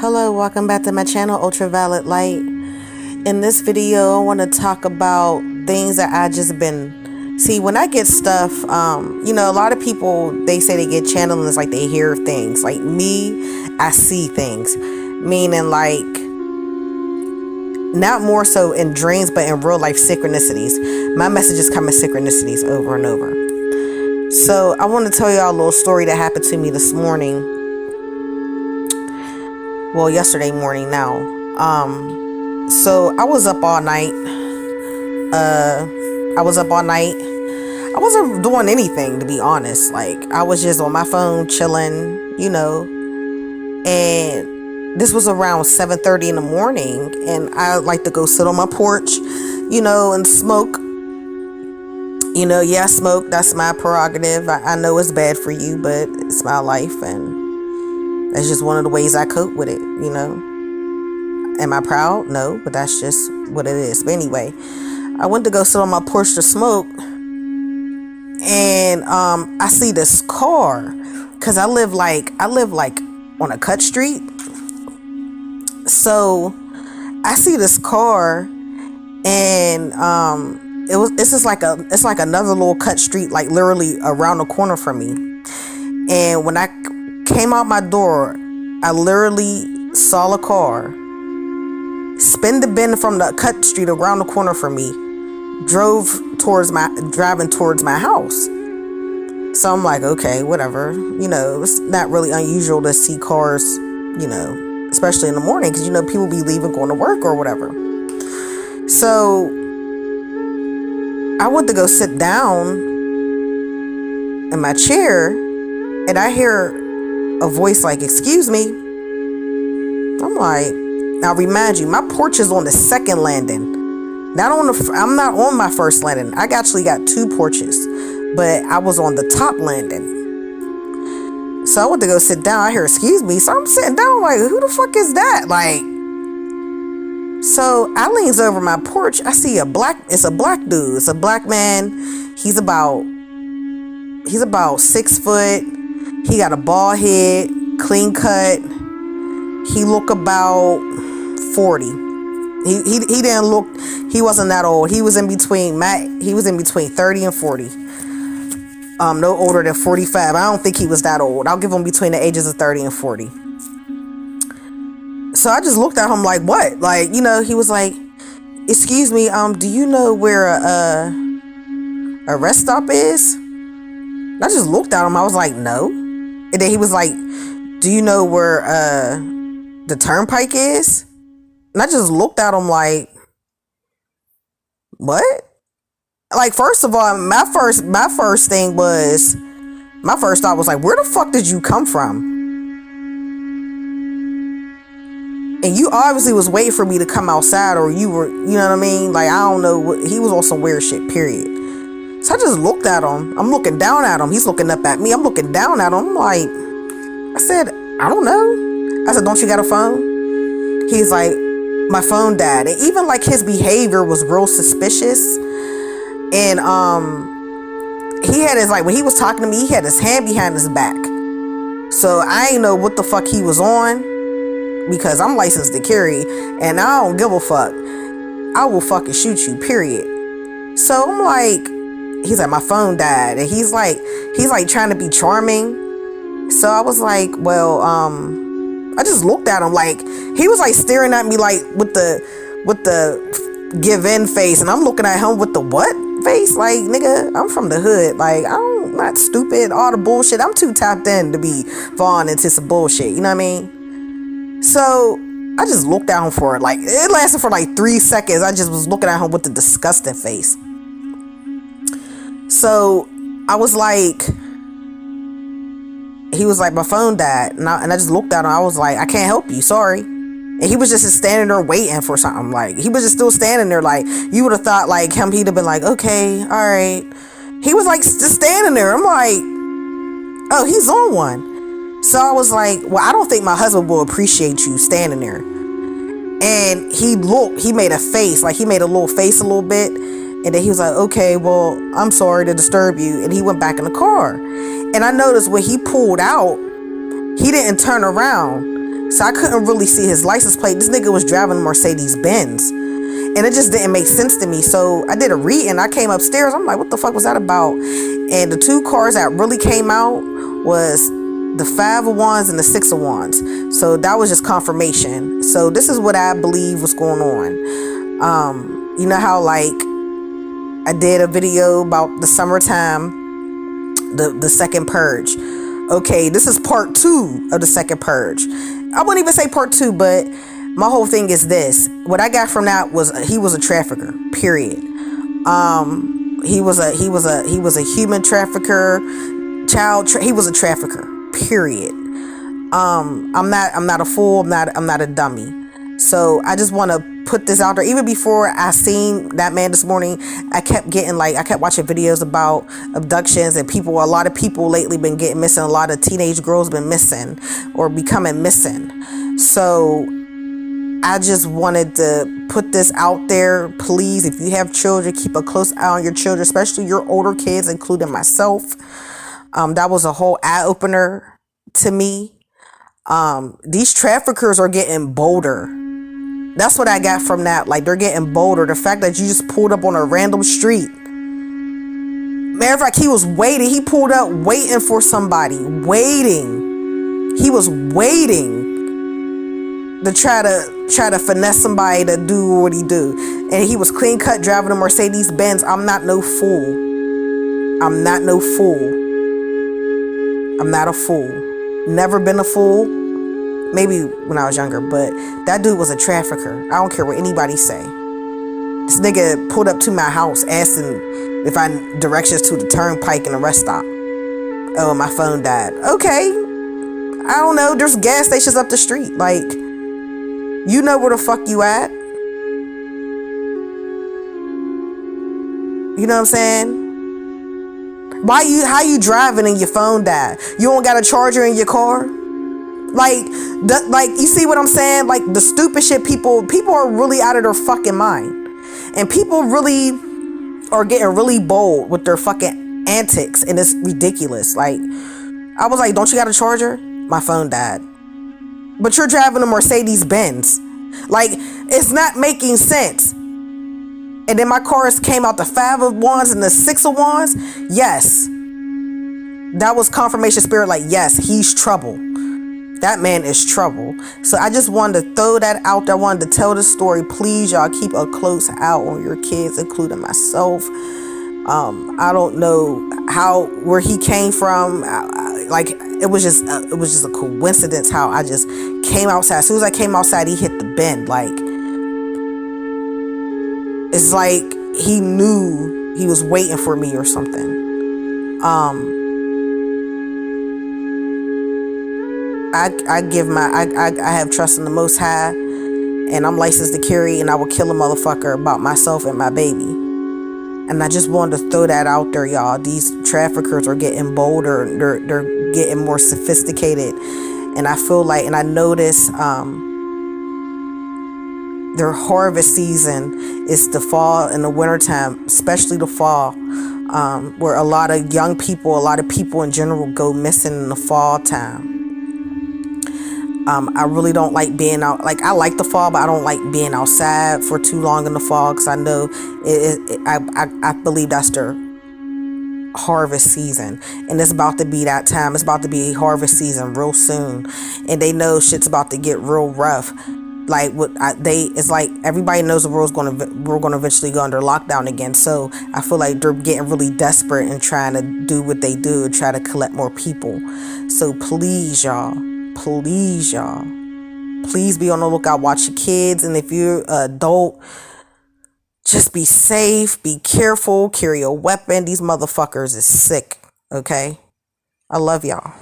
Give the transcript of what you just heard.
Hello, welcome back to my channel, Ultraviolet Light. In this video, I want to talk about things that I just been... See, when I get stuff, a lot of people, they say they get channelings, like they hear things. Like me, I see things. Meaning like, not more so in dreams, but in real life synchronicities. My messages come in synchronicities over and over. So I want to tell y'all a little story that happened to me this morning. Well, yesterday morning now. So I was up all night. I wasn't doing anything, to be honest. Like, I was just on my phone chilling, and this was around 7:30 in the morning, and I like to go sit on my porch, and smoke. I smoke. That's my prerogative. I know it's bad for you, but it's my life, and that's just one of the ways I cope with it, Am I proud? No, but that's just what it is. But anyway, I went to go sit on my porch to smoke, and I see this car, cause I live like on a cut street. So I see this car, and it's like another little cut street, like literally around the corner from me. And when I came out my door, I literally saw a car spin the bend from the cut street around the corner from me, driving towards my house. So I'm like, okay, whatever. It's not really unusual to see cars, especially in the morning, because people be leaving, going to work or whatever. So I went to go sit down in my chair, and I hear a voice like, "Excuse me." I'm like, now remind you, my porch is on the second landing. I'm not on my first landing. I actually got two porches, but I was on the top landing. So I went to go sit down. I hear, "Excuse me." So I'm sitting down like, who the fuck is that? Like, so I leans over my porch. I see it's a black dude. It's a black man. He's about 6 foot. He got a bald head, clean cut. He look about 40. He didn't look. He wasn't that old. He was in between 30 and 40. No older than 45. I don't think he was that old. I'll give him between the ages of 30 and 40. So I just looked at him like, what? Like, he was like, "Excuse me, do you know where a rest stop is?" And I just looked at him. I was like, "No." And then he was like, "Do you know where the turnpike is?" And I just looked at him like, "What?" Like, first of all, my first thought was like, where the fuck did you come from? And you obviously was waiting for me to come outside, or you were, you know what I mean? Like, I don't know, he was on some weird shit, period. So I just looked at him. I'm looking down at him. He's looking up at me. I'm looking down at him. I'm like, I said, "I don't know." I said, "Don't you got a phone?" He's like, "My phone died." And even like his behavior was real suspicious. And he had when he was talking to me, he had his hand behind his back. So I ain't know what the fuck he was on, because I'm licensed to carry, and I don't give a fuck. I will fucking shoot you, period. So I'm like, he's like, "My phone died." And he's like trying to be charming. So I was like, well, I just looked at him like, he was like staring at me like with the give in face, and I'm looking at him with the what face? Like, nigga, I'm from the hood. Like, I'm not stupid, all the bullshit. I'm too tapped in to be falling into some bullshit. You know what I mean? So I just looked at him for it lasted for like 3 seconds. I just was looking at him with the disgusting face. So I was like, he was like, "My phone died." And I just looked at him. I was like, "I can't help you. Sorry." And he was just standing there waiting for something. Like, he was just still standing there. Like, you would have thought like he'd have been like, "Okay, all right." He was like just standing there. I'm like, oh, he's on one. So I was like, well, I don't think my husband will appreciate you standing there. And he made a face, like he made a little face a little bit. And then he was like, "Okay, well, I'm sorry to disturb you." And he went back in the car. And I noticed when he pulled out, he didn't turn around. So I couldn't really see his license plate. This nigga was driving a Mercedes Benz. And it just didn't make sense to me. So I did a reading. I came upstairs. I'm like, what the fuck was that about? And the two cars that really came out was the 5 of Wands and the 6 of Wands. So that was just confirmation. So this is what I believe was going on. You know how like I did a video about the summertime, the second purge. Okay, this is part 2 of the second purge. I wouldn't even say part 2, but my whole thing is this. What I got from that was he was a trafficker, period. He was a human trafficker, he was a trafficker, period. I'm not a fool, I'm not a dummy. So I just want to put this out there. Even before I seen that man this morning, I kept watching videos about abductions, and a lot of people lately been getting missing. A lot of teenage girls been missing or becoming missing. So I just wanted to put this out there. Please, if you have children, keep a close eye on your children, especially your older kids, including myself. That was a whole eye opener to me. These traffickers are getting bolder. That's what I got from that. Like, they're getting bolder. The fact that you just pulled up on a random street. Matter of fact, he was waiting. He pulled up waiting for somebody. Waiting. He was waiting to try to finesse somebody to do what he do. And he was clean cut driving a Mercedes Benz. I'm not no fool. I'm not no fool. I'm not a fool. Never been a fool. Maybe when I was younger, but that dude was a trafficker. I don't care what anybody say. This nigga pulled up to my house asking if I directions to the turnpike and the rest stop. Oh, my phone died. Okay. I don't know. There's gas stations up the street. Like, you know where the fuck you at. You know what I'm saying? How you driving and your phone died? You don't got a charger in your car? Like, you see what I'm saying? Like, the stupid shit people are really out of their fucking mind. And people really are getting really bold with their fucking antics, and it's ridiculous. Like, I was like, don't you got a charger? My phone died. But you're driving a Mercedes Benz. Like, it's not making sense. And then my cars came out the 5 of Wands and the 6 of Wands. Yes. That was confirmation spirit. Like, yes, he's trouble. That man is trouble. So I just wanted to throw that out there. I wanted to tell the story. Please, y'all, keep a close eye on your kids, including myself. I don't know where he came from. Like, it was just a coincidence how I just came outside. As soon as I came outside, he hit the bend. Like, it's like he knew he was waiting for me or something. I have trust in the Most High, and I'm licensed to carry, and I will kill a motherfucker about myself and my baby. And I just wanted to throw that out there, y'all. These traffickers are getting bolder. They're getting more sophisticated, and I feel like, and I notice their harvest season is the fall and the wintertime, especially the fall, where a lot of young people, a lot of people in general go missing in the fall time. I really don't like being out. Like, I like the fall, but I don't like being outside for too long in the fall, because I know I believe that's their harvest season, and it's about to be that time. It's about to be harvest season real soon, and they know shit's about to get real rough. Like, it's like everybody knows we're going to eventually go under lockdown again. So I feel like they're getting really desperate and trying to do what they do and try to collect more people. So please, y'all. Please be on the lookout. Watch your kids, and if you're an adult, just be safe, be careful, carry a weapon. These motherfuckers is sick. Okay, I love y'all.